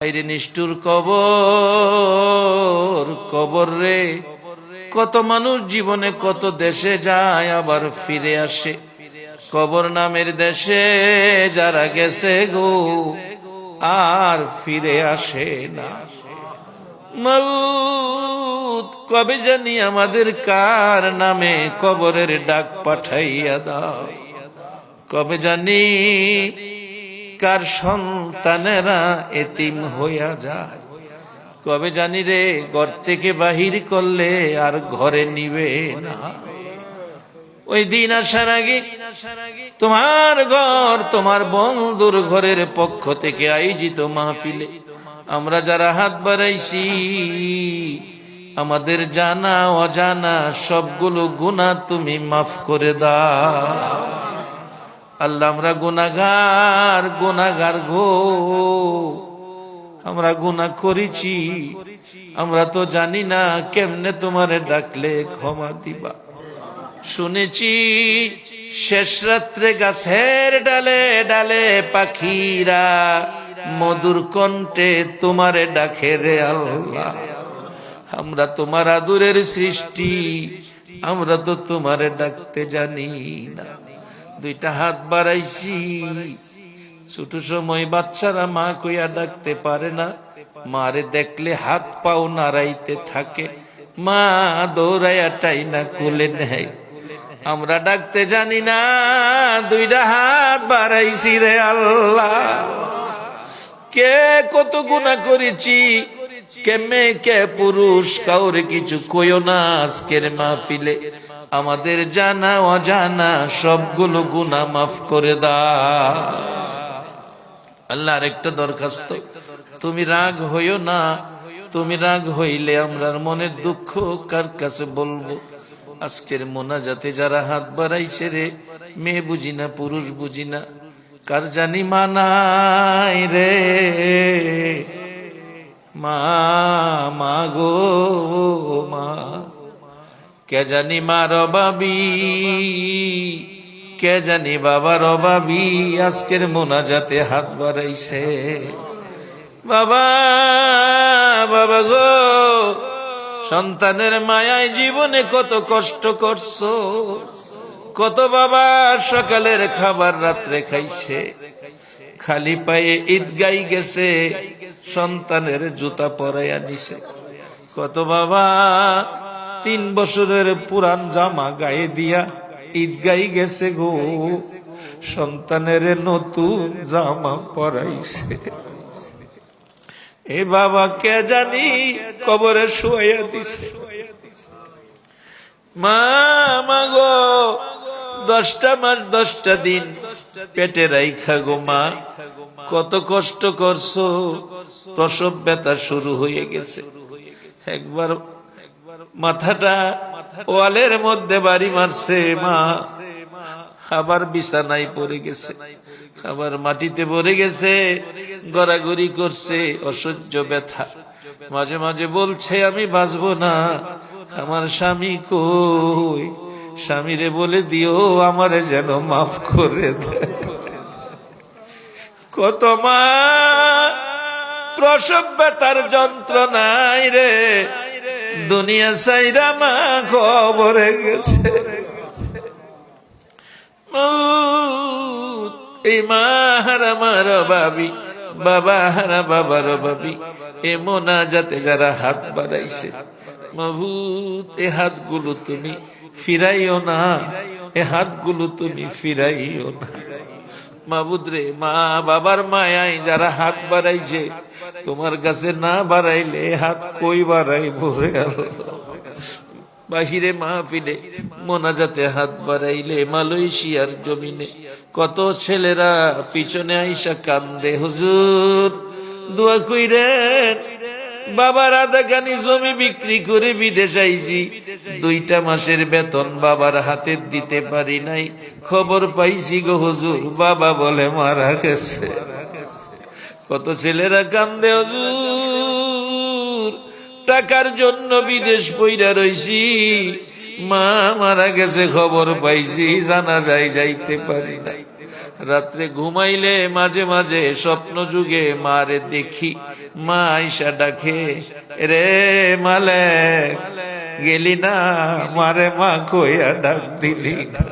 আইরে নিষ্ঠুর কবর, কবর রে। কত মানুষ জীবনে কত দেশে যায় আবার ফিরে আসে, কবর নামের দেশে যারা গেছে গো আর ফিরে আসে না। মাউত কবে জানি আমাদের কার নামে কবরের ডাক পাঠাইয়া দাও, কবে জানি কার সন্তানেরা এতিম হইয়া যায়, কবে জানি রে ঘর থেকে বাহির করলে আর ঘরে নিবে না। ওই দিন আসার আগে তোমার ঘর, তোমার বন্ধুর ঘরের পক্ষ থেকে আয়োজিত মাহফিলে আমরা যারা হাত বাড়াইছি, আমাদের জানা অজানা সবগুলো গুনাহ তুমি মাফ করে দাও। আল্লাহ, আমরা গুনাহগার, গুনাহগার গো, আমরা গুনাহ করেছি, আমরা তো জানি না কেমনে তোমারে ডাকলে ক্ষমা দিবা। শুনেছি শেষ রাত্রে গাছের ডালে ডালে পাখিরা মধুর কণ্ঠে তোমারে ডাকে রে আল্লাহ। আমরা তোমার আদরের সৃষ্টি, আমরা তো তোমারে ডাকতে জানি না। দুইটা হাত বাড়াইছি, ছোট সময় বাচ্চারা মা কইয়া ডাকতে পারে না, মারে দেখলে হাত পাও নাড়াইতে থাকে, মা দৌড়াইয়া টাইনা কোলে নেয়। আমরা ডাকতে জানি না, দুইটা হাত বাড়াইছি রে আল্লাহ। কে কত গুনাহ করেছি, কে মেয়ে কে পুরুষ, কাউরে কিছু কইও না আজকের মাহফিলে। আমাদের জানা অজানা সবগুলো গুনাহ মাফ করে দাও আল্লাহ। আরেকটা দরখাস্ত, তুমি রাগ হইও না, তুমি রাগ হইলে আমরার মনের দুঃখ কার কাছে বলবো। আজকের মোনাজাতে যারা হাত বাড়াইছে রে, মেয়ে বুঝি না পুরুষ বুঝি না, কার জানি মানাই রে মা, মা গো মা, কে জানি মার অভাবী, কে জানি বাবার অভাবী আজকের মোনাজাতে হাত বাড়াইছে। বাবা, বাবা গো, সন্তানের মায়ায় জীবনে কত কষ্ট করছো, কত বাবা সকালের খাবার রাত্রে খাইছে, খালি পায়ে ঈদগাই গেছে, সন্তানের জুতা পরাইয়া নিছে। কত বাবা 3 বছরের পুরান জামা গায়ে দিয়া ঈদগাই গেছে গো, সন্তানের নতুন জামা পরাইছে। এ বাবা কে জানি কবরে শুয়াইয়া দিছে। মা, মা গো, 10টা মাস 10টা দিন পেটে রাইখা গো মা, কত কষ্ট করছো, প্রসব ব্যথা শুরু হয়ে গেছে। একবার মাথাটা ওয়ালের মধ্যে বাড়ি মারছে মা, আবার বিছানায় পড়ে গেছে, আবার মাটিতে পড়ে গেছে, গড়াগড়ি করছে, অসহ্য ব্যথা। মাঝে মাঝে বলছে আমি বাঁচবো না, আমার স্বামী কই, স্বামীরে বলে দিও আমারে যেন মাফ করে দেয়। কত মা প্রসব ব্যথার যন্ত্রণায় রে দুনিয়া সাইরা মা কবরে গেছে। এই মা হারা মার ভাবি, বাবা হারা বাবার ভাবি, এ মোনাজাতে যারা হাত বাড়াইছে, মাবুদ এ হাতগুলো তুমি ফিরাইও না, এ হাতগুলো তুমি ফিরাইও না। মাবুদ রে, মা বাবার মায়ায় যারা হাত বাড়াইছে, তোমার কাছে না বাড়াইলে হাত কই বাড়াইব রে আল্লাহ। বাহিরে মাহফিলে মোনাজাতে হাত বাড়াইলে মালয়েশিয়ার জমিনে কত ছেলেরা পিছনে আইসা কান্দে, হুজুর দোয়া কইরেন, বাবার আধাখানি জমি বিক্রি করে বিদেশ আইছি, 2টা মাসের বেতন বাবার হাতে দিতে পারি নাই, খবর পাইছি গো হুজুর বাবা বলে মারা গেছে। কত ছেলেরা কান্দে, হুজুর টাকার জন্য বিদেশ পইরা রইছি, মা মারা গেছে খবর পাইছি, জানাজায় যাইতে পারি নাই। রাত্রে ঘুমাইলে মাঝে মাঝে স্বপ্ন যুগে মারে দেখি, মা আইসা ডাকে, রে মালেক গেলি না, মারে মা কইয়া ডাক দিলি না।